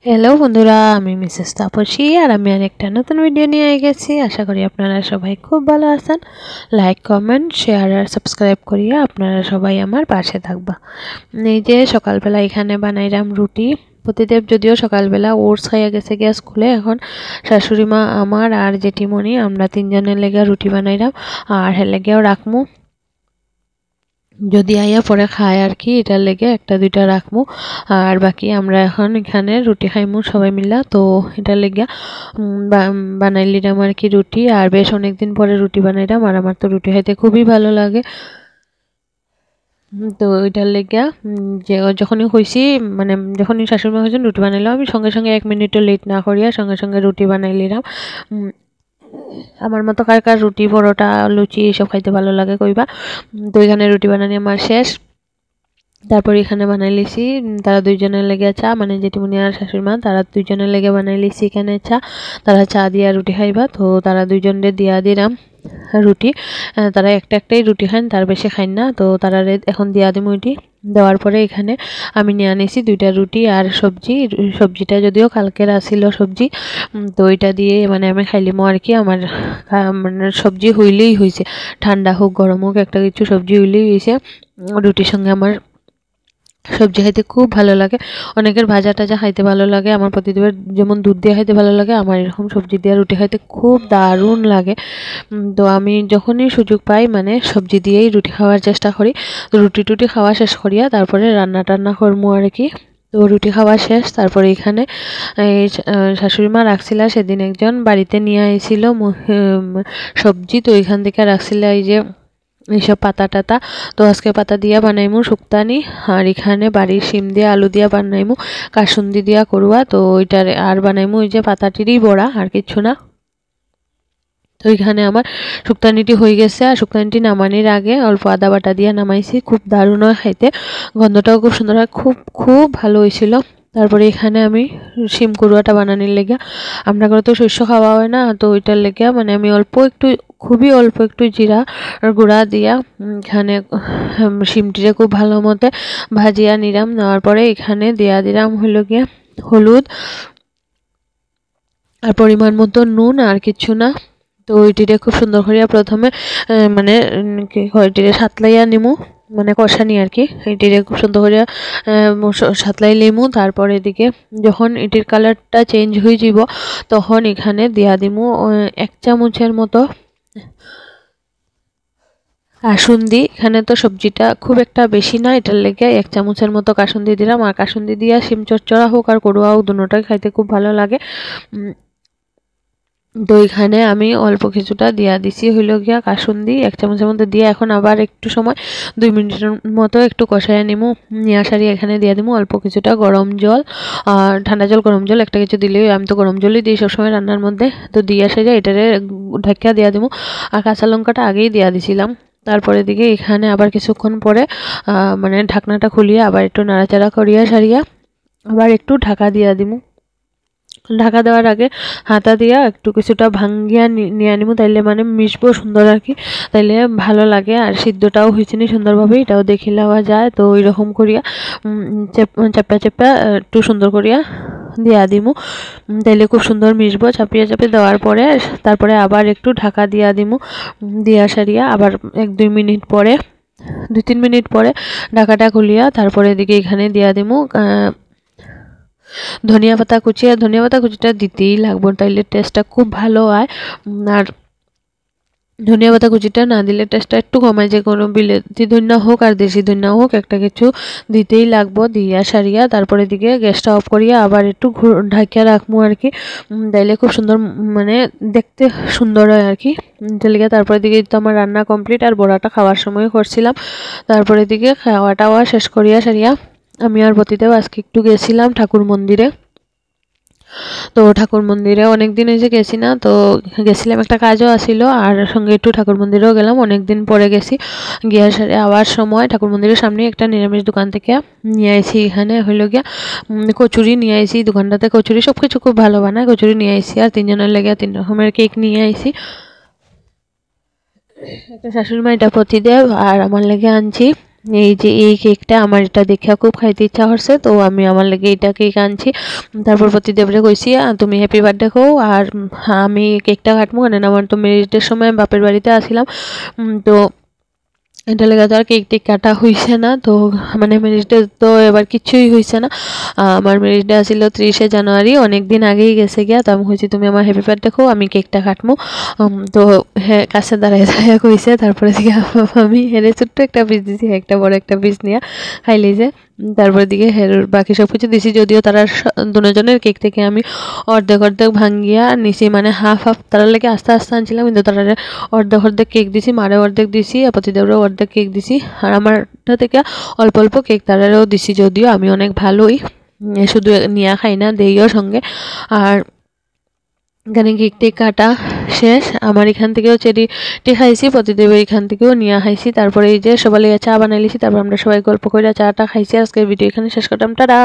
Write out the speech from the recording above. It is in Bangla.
হ্যালো বন্ধুরা, আমি মিসেস তাপসী আর আমি আরেকটা নতুন ভিডিও নিয়ে গেছি। আশা করি আপনারা সবাই খুব ভালো আছেন। লাইক, কমেন্ট, শেয়ার আর সাবস্ক্রাইব করিয়া আপনারা সবাই আমার পাশে থাকবা। এই যে সকালবেলা এখানে বানাইলাম রুটি। প্রতিদেব যদিও সকালবেলা ওটস খাইয়া গেছে গিয়া স্কুলে। এখন শাশুড়ি মা, আমার আর জেঠিমণি আমরা তিনজনের লেগে রুটি বানাইলাম আর হের লেগেও রাখমু, যদি আইয়া পরে খায় আর কি, এটার লেগে একটা দুইটা রাখমু। আর বাকি আমরা এখন এখানে রুটি খাইমু সবাই মিলা। তো এটার লেগে বানাইলিলাম আর কি রুটি। আর বেশ অনেকদিন পরে রুটি বানাইলাম আর আমার তো রুটি খাইতে খুবই ভালো লাগে। তো এটার লেগে যে যখনই হয়েছি, মানে যখনই শাশুড়ি মা হয়েছেন রুটি বানাইলাম, আমি সঙ্গে সঙ্গে 1 মিনিটও লেট না করিয়া সঙ্গে সঙ্গে রুটি বানাইলিলাম। আমার মতো কার কার রুটি, পরোটা, লুচি এসব খাইতে ভালো লাগে কইবা। তো এখানে রুটি বানানি আমার শেষ। তারপর এখানে বানাই লিছি তারা দুইজনের লেগে চা, মানে জেঠিমণি আর শাশুড়ি মা তারা দুইজনের লেগে বানাই লিছি এখানে চা। তারা চা দিয়া রুটি খাইবা, তো তারা দুইজনের দিয়া দিলাম রুটি। তারা একটাই রুটি খান, তার বেশি খাইন না। তো তারা এখন দিয়া দিম ওইটি। দেওয়ার পরে এখানে আমি নিয়ে আনিছি 2টা রুটি আর সবজিটা যদিও কালকের আসিল সবজি। তো ওইটা দিয়ে মানে আমি খাইলিমো আর কি। আমার মানে সবজি হইলেই হয়েছে, ঠান্ডা হোক গরম হোক একটা কিছু সবজি হইলেই হয়েছে। রুটির সঙ্গে আমার সবজি খাইতে খুব ভালো লাগে। অনেকের ভাজা টাজা খাইতে ভালো লাগে, আমার প্রতিদিনের যেমন দুধ দিয়ে খাইতে ভালো লাগে, আমার এরকম সবজি দিয়ে রুটি খাইতে খুব দারুণ লাগে। তো আমি যখনই সুযোগ পাই মানে সবজি দিয়েই রুটি খাওয়ার চেষ্টা করি। তো রুটি খাওয়া শেষ করিয়া তারপরে রান্না টান্না করবো আর কি। তো রুটি খাওয়া শেষ। তারপরে এখানে এই শাশুড়ি মা রাখছিলা সেদিন একজন বাড়িতে নিয়ে আইছিল সবজি। তো এখান থেকে রাখছিল এই যে এইসব পাতা টাতা। তো আজকে পাতা দিয়া বানাইমু শুক্তানি, আর এখানে বাড়ির শিম দিয়ে আলু দিয়া বানাইমু কাসুন্দি দিয়া করুয়া। তো ওইটার আর বানাইমু ওই যে পাতাটিরই বড়া, আর কিছু না। তো এখানে আমার শুক্তানিটি হয়ে গেছে। আর শুক্তানিটি নামানির আগে অল্প আদা বাটা দিয়ে নামাইছি। খুব দারুণ হয় খাইতে, গন্ধটাও খুব সুন্দর হয়, খুব খুব ভালো হয়েছিল। তারপরে এখানে আমি শিম কুড়ুয়াটা বানানোর লেগে, আমরা করে তো শস্য খাওয়া হয় না, তো ওইটার লেগে মানে আমি খুবই অল্প একটু জিরা গুঁড়া দিয়া এখানে শিমটিরে খুব ভালো মতে ভাজিয়া নিলাম। নেওয়ার পরে এখানে দিয়া দিলাম হলো গিয়ে হলুদ আর পরিমাণ মতো নুন, আর কিছু না। তো ওইটিরে খুব সুন্দর করিয়া প্রথমে মানে ওইটিরে সাতলাইয়া নিমু, মানে কষানি আর কি। এটিরে খুব সুন্দর করিয়া সাতলাই লিমু। তারপরে এদিকে যখন এটির কালারটা চেঞ্জ হয়ে যাব তখন এখানে দিয়া দিমু 1 চামচের মতো কাসুন্দি। এখানে তো সবজিটা খুব একটা বেশি না, এটার লেগে 1 চামচের মতো কাসুন্দি দিলাম। আর কাসুন্দি দিয়া শিম চচ্চড়া হোক আর করুয়া হোক দুটোটাই খাইতে খুব ভালো লাগে। তো এখানে আমি অল্প কিছুটা দিয়া দিছি হইল গিয়া কাসুন্দি 1 চামচের মধ্যে দিয়ে এখন আবার একটু সময় 2 মিনিটের মতো একটু কষাইয়া নিমু। নিয়ে সারি এখানে দিয়ে দিমু অল্প কিছুটা গরম জল, আর ঠান্ডা জল গরম জল একটা কিছু দিলেই, আমি তো গরম জলই দিই সবসময় রান্নার মধ্যে। তো দিয়ে সারি এটারে ঢাকিয়া দিয়া দিমু। আর কাঁচা লঙ্কাটা আগেই দিয়া দিছিলাম। তারপরে দিকে এখানে আবার কিছুক্ষণ পরে মানে ঢাকনাটা খুলিয়ে আবার একটু নাড়াচাড়া করিয়া সারিয়া আবার একটু ঢাকা দিয়া দিমু। ঢাকা দেওয়ার আগে হাতা দিয়া একটু কিছুটা ভাঙ্গিয়া নিয়ে নিমু, তাইলে মানে মিশবো সুন্দর আর কি, তাইলে ভালো লাগে। আর সিদ্ধটাও হয়েছে নি সুন্দরভাবে, এটাও দেখে লওয়া যায়। তো ওই রকম করিয়া চাপা একটু সুন্দর করিয়া দিয়া দিমু, তাইলে খুব সুন্দর মিশবো। চাপিয়ে দেওয়ার পরে তারপরে আবার একটু ঢাকা দিয়া দিমু। দিয়া সারিয়া আবার 1-2 মিনিট পরে 2-3 মিনিট পরে ঢাকাটা খুলিয়া তারপরে এদিকে এখানে দিয়া দিমু ধনিয়া পাতা কুচি। আর ধনিয়া পাতা কুচিটা দিতেই লাগবে, তাইলে টেস্টটা খুব ভালো হয়। আর ধনিয়া পাতা কুচিটা না দিলে টেস্টটা একটু কমে যায়। কোনো বিলেতি ধনিয়া হোক আর দেশি ধনিয়া হোক একটা কিছু দিতেই লাগবো। দিয়া সারিয়া তারপরে দিকে গ্যাসটা অফ করিয়া আবার একটু ঢাকিয়া রাখবো আর কি, তাইলে খুব সুন্দর মানে দেখতে সুন্দর হয় আর কি। তারপরে দিকে তো আমার রান্না কমপ্লিট, আর বড়াটা খাওয়ার সময় করছিলাম। তারপরে দিকে খাওয়া শেষ করিয়া সারিয়া আমি আর প্রতিদেব আজকে একটু গেছিলাম ঠাকুর মন্দিরে। তো ঠাকুর মন্দিরে অনেকদিন হয়েছে গেছি না, তো গেছিলাম একটা কাজও আসিল, আর সঙ্গে একটু ঠাকুর মন্দিরেও গেলাম। অনেকদিন পরে গেছি। গিয়া আবার সময় ঠাকুর মন্দিরের সামনে একটা নিরামিষ দোকান থেকে নিয়ে আইছি। এখানে হইল গিয়া কচুরি নিয়ে আইছি। দোকানটাতে কচুরি সব কিছু খুব ভালো বানায়। কচুরি নিয়ে আইছি আর 3 জনের লেগে 3 রকমের কেক নিয়ে আইছি। একটা শাশুড়ি মা, এটা প্রতিদেব, আর আমার লেগে আনছি এই যে এই কেকটা আমার এটা দেখে খুব খাইতে ইচ্ছা করছে, তো আমি আমার লাগে এটা কেক আনছি। তারপর প্রতিদেবরে কইছি তুমি হ্যাপি বার্থডে কও, আর আমি কেকটা কাটবো। কারণ আমার তো ম্যারেজের সময় বাপের বাড়িতে আসছিলাম, তো এটা লেগে তো আর কেক টেক কাটা হয়েছে না। তো মানে ম্যারেজ ডে তো এবার কিছুই হয়েছে না। আমার ম্যারেজ ডে আসছিল 30শে জানুয়ারি, অনেক দিন আগেই গেছে গিয়া। তো আমি কইছি তুমি আমার হ্যাপি বার্থডে দেখো, আমি কেকটা কাটবো। তো হ্যাঁ কাছে দাঁড়ায় দাঁড়ায় কইছে। তারপরে দিকে আমি হেরে ছোট্ট একটা পিস দিছি, একটা বড় একটা পিস নিয়ে খাইলি যে। তারপরে দিকে হের বাকি সব কিছু দিছি, যদিও তারা দুজনের কেক থেকে আমি অর্ধেক অর্ধেক ভাঙ্গিয়া নিছি, মানে হাফ হাফ তারা লেগে আস্তে আস্তে আনছিলাম, কিন্তু তারা অর্ধেক অর্ধেক কেক দিছি, মারে অর্ধেক দিছি, প্রতিদেবরেও অর্ধেক কেক দিছি। আর আমারটা থেকে অল্প অল্প কেক তারারেও দিছি, যদিও আমি অনেক ভালোই শুধু নিয়ে খাই না, দেইও সঙ্গে। আর এখানে কেক টেক কাটা শেষ। আমার এখান থেকেও চেরিটি খাইছি, প্রতিদেবের এখান থেকেও নিয়ে খাইছি। তারপরে এই যে সবাই চা বানাইলিছি, তারপর আমরা সবাই গল্প করে চাটা খাইছি। আজকের ভিডিও এখানে শেষ করলাম, টাটা।